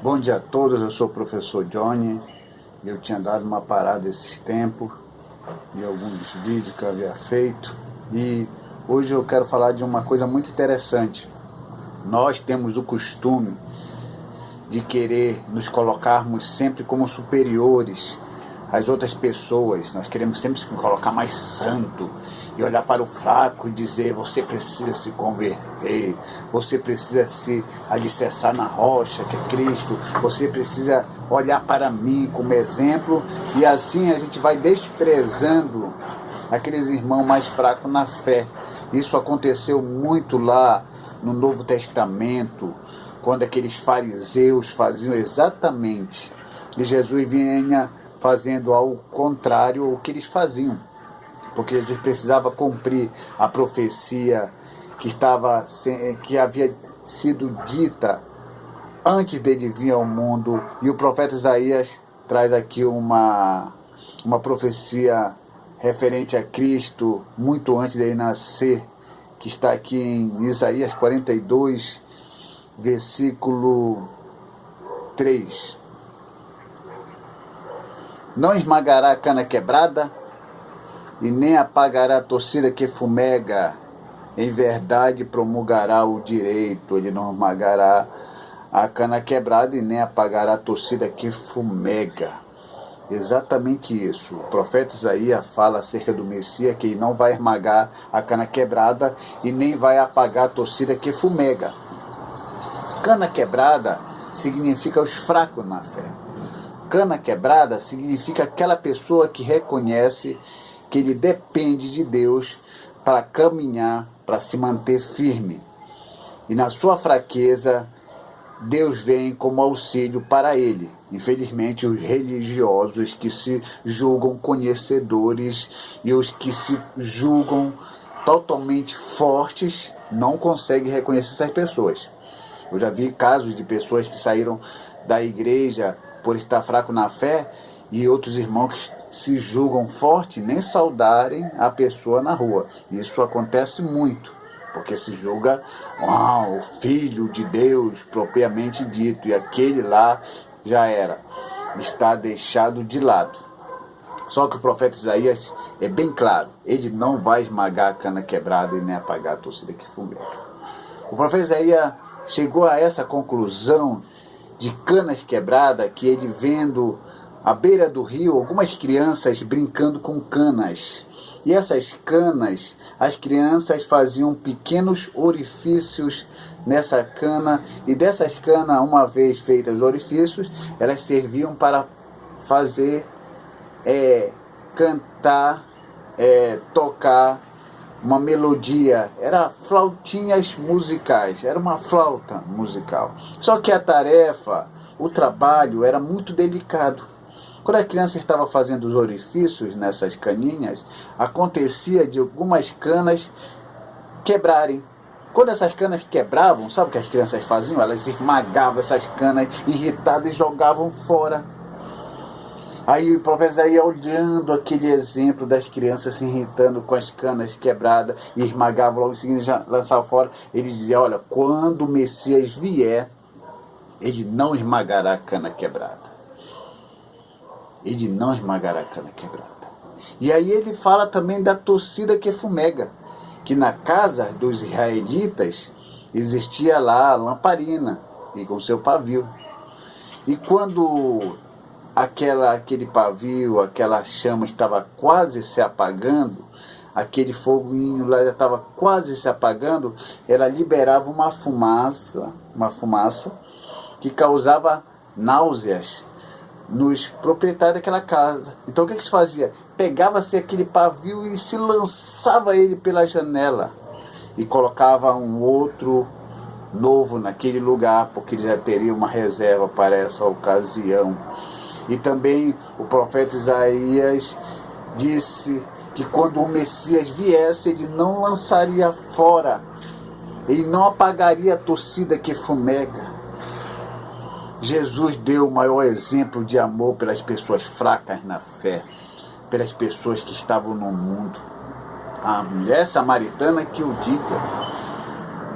Bom dia a todos, eu sou o professor Johnny. Eu tinha dado uma parada esses tempos de alguns vídeos que eu havia feito e hoje eu quero falar de uma coisa muito interessante. Nós temos o costume de querer nos colocarmos sempre como superiores às outras pessoas. Nós queremos sempre se colocar mais santo e olhar para o fraco e dizer: você precisa se converter, você precisa se alicerçar na rocha que é Cristo, você precisa olhar para mim como exemplo. E assim a gente vai desprezando aqueles irmãos mais fracos na fé. Isso aconteceu muito lá no Novo Testamento, quando aqueles fariseus faziam exatamente, e Jesus vinha fazendo ao contrário o que eles faziam, porque Jesus precisava cumprir a profecia que havia sido dita antes dele vir ao mundo. E o profeta Isaías traz aqui uma profecia referente a Cristo muito antes dele nascer, que está aqui em Isaías 42, versículo 3. Não esmagará a cana quebrada e nem apagará a torcida que fumega. Em verdade promulgará o direito. Ele não esmagará a cana quebrada e nem apagará a torcida que fumega. Exatamente isso. O profeta Isaías fala acerca do Messias, que ele não vai esmagar a cana quebrada e nem vai apagar a torcida que fumega. Cana quebrada significa os fracos na fé. Cana quebrada significa aquela pessoa que reconhece que ele depende de Deus para caminhar, para se manter firme. E na sua fraqueza, Deus vem como auxílio para ele. Infelizmente, os religiosos que se julgam conhecedores e os que se julgam totalmente fortes não conseguem reconhecer essas pessoas. Eu já vi casos de pessoas que saíram da igreja por estar fraco na fé e outros irmãos que se julgam fortes nem saudarem a pessoa na rua. Isso acontece muito, porque se julga o filho de Deus propriamente dito, e aquele lá já está deixado de lado. Só que o profeta Isaías é bem claro: ele não vai esmagar a cana quebrada e nem apagar a torcida que fumega. O profeta Isaías chegou a essa conclusão de canas quebradas, que ele vendo à beira do rio algumas crianças brincando com canas. E essas canas, as crianças faziam pequenos orifícios nessa cana, e dessas canas, uma vez feitas os orifícios, elas serviam para fazer, cantar, tocar uma melodia. Era flautinhas musicais, era uma flauta musical. Só que a tarefa, o trabalho era muito delicado. Quando a criança estava fazendo os orifícios nessas caninhas, acontecia de algumas canas quebrarem. Quando essas canas quebravam, sabe o que as crianças faziam? Elas esmagavam essas canas irritadas e jogavam fora. Aí o profeta Isaías, olhando aquele exemplo das crianças se irritando com as canas quebradas e esmagavam, logo em seguida já lançavam fora, ele dizia: olha, quando o Messias vier, ele não esmagará a cana quebrada. Ele não esmagará a cana quebrada. E aí ele fala também da torcida que fumega, que na casa dos israelitas existia lá a lamparina e com seu pavio. E quando aquele pavio, aquela chama estava quase se apagando, aquele foguinho lá já estava quase se apagando, ela liberava uma fumaça que causava náuseas nos proprietários daquela casa. Então o que se fazia? Pegava-se aquele pavio e se lançava ele pela janela e colocava um outro novo naquele lugar, porque ele já teria uma reserva para essa ocasião. E também o profeta Isaías disse que quando o Messias viesse, ele não lançaria fora, ele não apagaria a torcida que fumega. Jesus deu o maior exemplo de amor pelas pessoas fracas na fé, pelas pessoas que estavam no mundo. A mulher samaritana que o diga,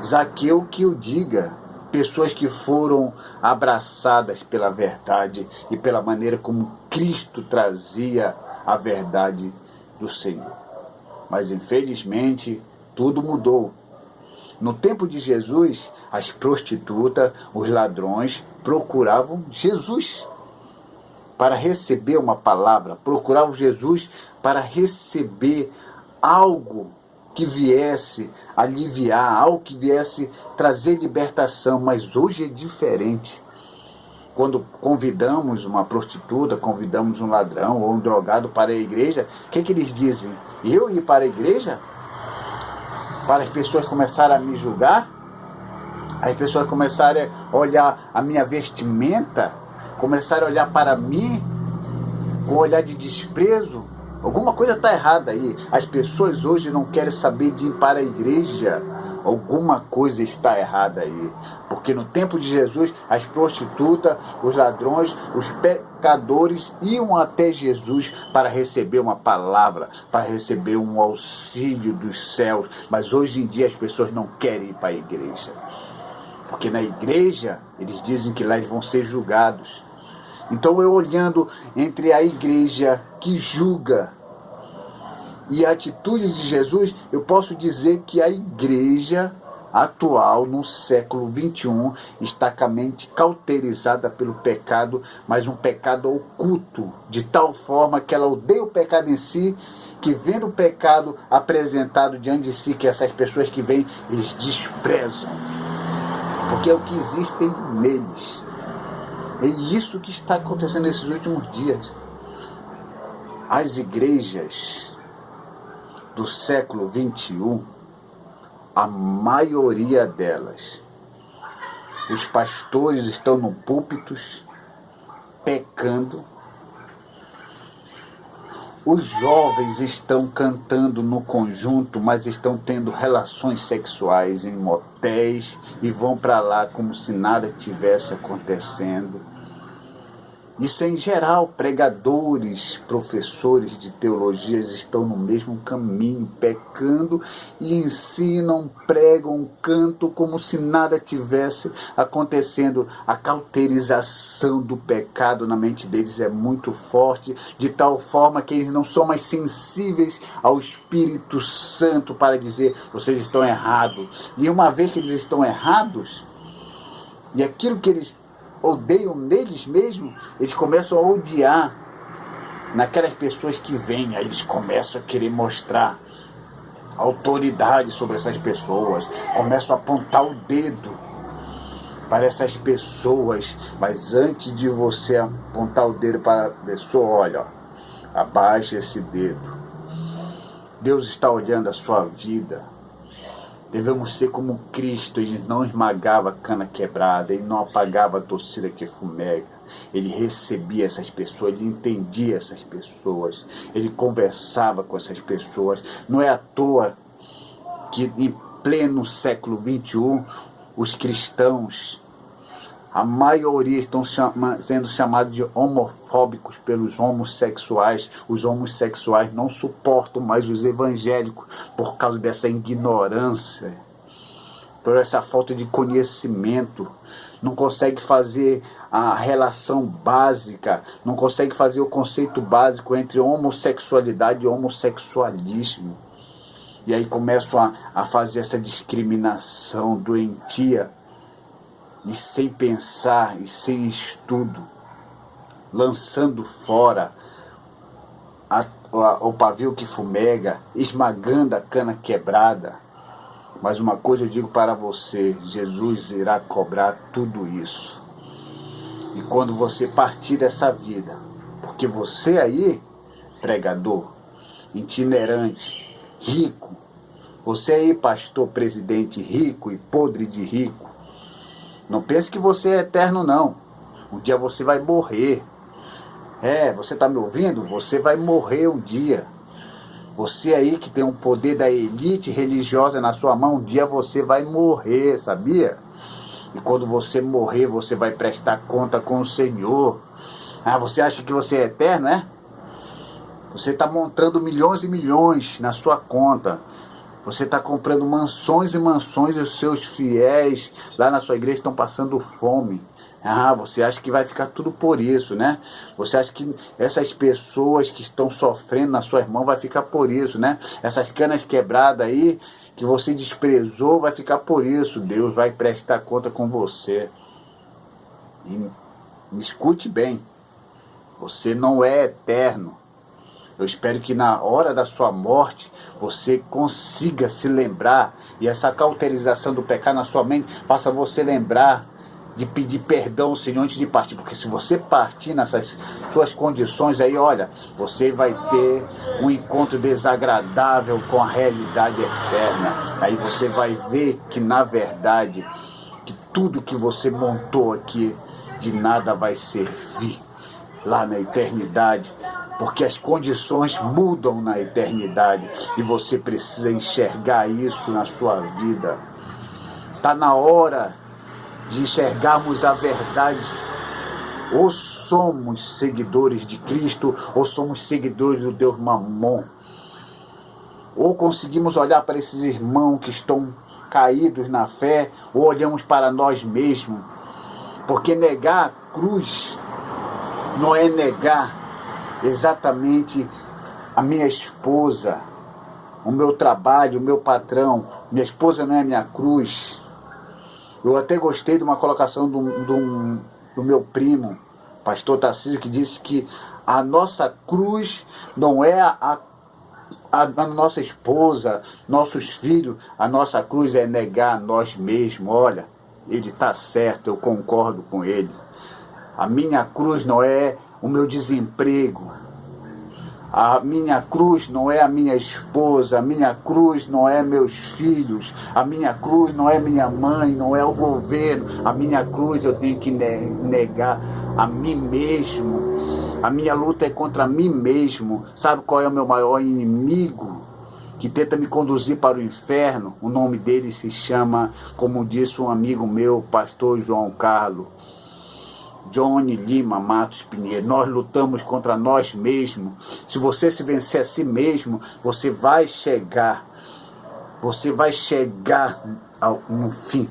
Zaqueu que o diga, pessoas que foram abraçadas pela verdade e pela maneira como Cristo trazia a verdade do Senhor. Mas infelizmente tudo mudou. No tempo de Jesus, as prostitutas, os ladrões procuravam Jesus para receber uma palavra, procuravam Jesus para receber algo que viesse aliviar, algo que viesse trazer libertação. Mas hoje é diferente. Quando convidamos uma prostituta, convidamos um ladrão ou um drogado para a igreja, o que eles dizem? Eu ir para a igreja? Para as pessoas começarem a me julgar? As pessoas começarem a olhar a minha vestimenta? Começarem a olhar para mim com um olhar de desprezo? Alguma coisa está errada aí. As pessoas hoje não querem saber de ir para a igreja. Alguma coisa está errada aí. Porque no tempo de Jesus, as prostitutas, os ladrões, os pecadores iam até Jesus para receber uma palavra, para receber um auxílio dos céus. Mas hoje em dia as pessoas não querem ir para a igreja. Porque na igreja, eles dizem que lá eles vão ser julgados. Então eu olhando entre a igreja que julga e a atitude de Jesus, eu posso dizer que a igreja atual, no século XXI, está com a mente cauterizada pelo pecado, mas um pecado oculto, de tal forma que ela odeia o pecado em si, que vendo o pecado apresentado diante de si, que essas pessoas que vêm, eles desprezam, porque é o que existe neles. É isso que está acontecendo nesses últimos dias. As igrejas do século XXI, a maioria delas, os pastores estão no púlpitos pecando, os jovens estão cantando no conjunto, mas estão tendo relações sexuais em motéis e vão para lá como se nada tivesse acontecendo. Isso é em geral. Pregadores, professores de teologias estão no mesmo caminho, pecando e ensinam, pregam, cantam como se nada tivesse acontecendo. A cauterização do pecado na mente deles é muito forte, de tal forma que eles não são mais sensíveis ao Espírito Santo para dizer: vocês estão errados. E uma vez que eles estão errados, e aquilo que eles odeiam neles mesmos, eles começam a odiar naquelas pessoas que vêm. Aí eles começam a querer mostrar autoridade sobre essas pessoas, começam a apontar o dedo para essas pessoas. Mas antes de você apontar o dedo para a pessoa, olha, abaixa esse dedo. Deus está olhando a sua vida. Devemos ser como Cristo. Ele não esmagava a cana quebrada, ele não apagava a torcida que fumega. Ele recebia essas pessoas, ele entendia essas pessoas, ele conversava com essas pessoas. Não é à toa que em pleno século XXI, os cristãos, a maioria estão sendo chamados de homofóbicos pelos homossexuais. Os homossexuais não suportam mais os evangélicos por causa dessa ignorância, por essa falta de conhecimento. Não consegue fazer a relação básica, não consegue fazer o conceito básico entre homossexualidade e homossexualismo. E aí começam a fazer essa discriminação doentia, e sem pensar e sem estudo, lançando fora o pavio que fumega, esmagando a cana quebrada. Mas uma coisa eu digo para você: Jesus irá cobrar tudo isso. E quando você partir dessa vida, porque você aí, pregador, itinerante, rico, você aí, pastor, presidente, rico e podre de rico, não pense que você é eterno, não. Um dia você vai morrer. Você está me ouvindo? Você vai morrer um dia. Você aí que tem um poder da elite religiosa na sua mão, um dia você vai morrer, sabia? E quando você morrer, você vai prestar conta com o Senhor. Você acha que você é eterno, é? Você está montando milhões e milhões na sua conta. Você está comprando mansões e mansões e os seus fiéis lá na sua igreja estão passando fome. Ah, você acha que vai ficar tudo por isso, né? Você acha que essas pessoas que estão sofrendo nas suas mãos vai ficar por isso, né? Essas canas quebradas aí que você desprezou vai ficar por isso. Deus vai prestar conta com você. E me escute bem, você não é eterno. Eu espero que na hora da sua morte você consiga se lembrar, e essa cauterização do pecado na sua mente faça você lembrar de pedir perdão ao Senhor antes de partir, porque se você partir nessas suas condições aí, olha, você vai ter um encontro desagradável com a realidade eterna. Aí você vai ver que na verdade, que tudo que você montou aqui de nada vai servir lá na eternidade, porque as condições mudam na eternidade e você precisa enxergar isso na sua vida. Está na hora de enxergarmos a verdade. Ou somos seguidores de Cristo, ou somos seguidores do Deus Mamon. Ou conseguimos olhar para esses irmãos que estão caídos na fé, ou olhamos para nós mesmos. Porque negar a cruz não é negar exatamente a minha esposa, o meu trabalho, o meu patrão. Minha esposa não é minha cruz. Eu até gostei de uma colocação do meu primo, pastor Tarcísio, que disse que a nossa cruz não é a nossa esposa, nossos filhos, a nossa cruz é negar a nós mesmos. Olha, ele está certo, eu concordo com ele. A minha cruz não é o meu desemprego. A minha cruz não é a minha esposa, a minha cruz não é meus filhos, a minha cruz não é minha mãe, não é o governo. A minha cruz eu tenho que negar a mim mesmo. A minha luta é contra mim mesmo. Sabe qual é o meu maior inimigo? Que tenta me conduzir para o inferno. O nome dele se chama, como disse um amigo meu, pastor João Carlos, Johnny Lima Matos Pinheiro. Nós lutamos contra nós mesmos. Se você se vencer a si mesmo, você vai chegar no fim.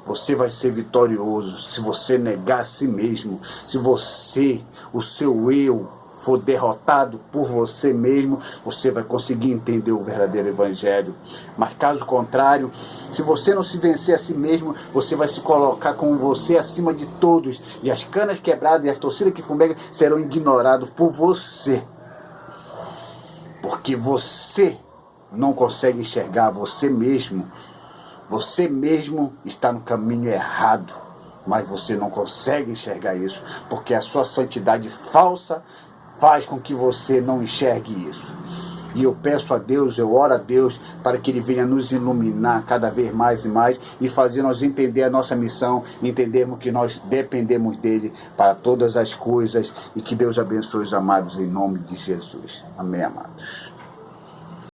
Você vai ser vitorioso se você negar a si mesmo. Se você, o seu eu, for derrotado por você mesmo, você vai conseguir entender o verdadeiro evangelho. Mas caso contrário, se você não se vencer a si mesmo, você vai se colocar com você acima de todos, e as canas quebradas e as torcidas que fumegam serão ignorados por você, porque você não consegue enxergar você mesmo. Você mesmo está no caminho errado, mas você não consegue enxergar isso, porque a sua santidade falsa faz com que você não enxergue isso. E eu peço a Deus, eu oro a Deus para que Ele venha nos iluminar cada vez mais e mais e fazer nós entender a nossa missão, entendermos que nós dependemos dEle para todas as coisas, e que Deus abençoe os amados em nome de Jesus. Amém, amados.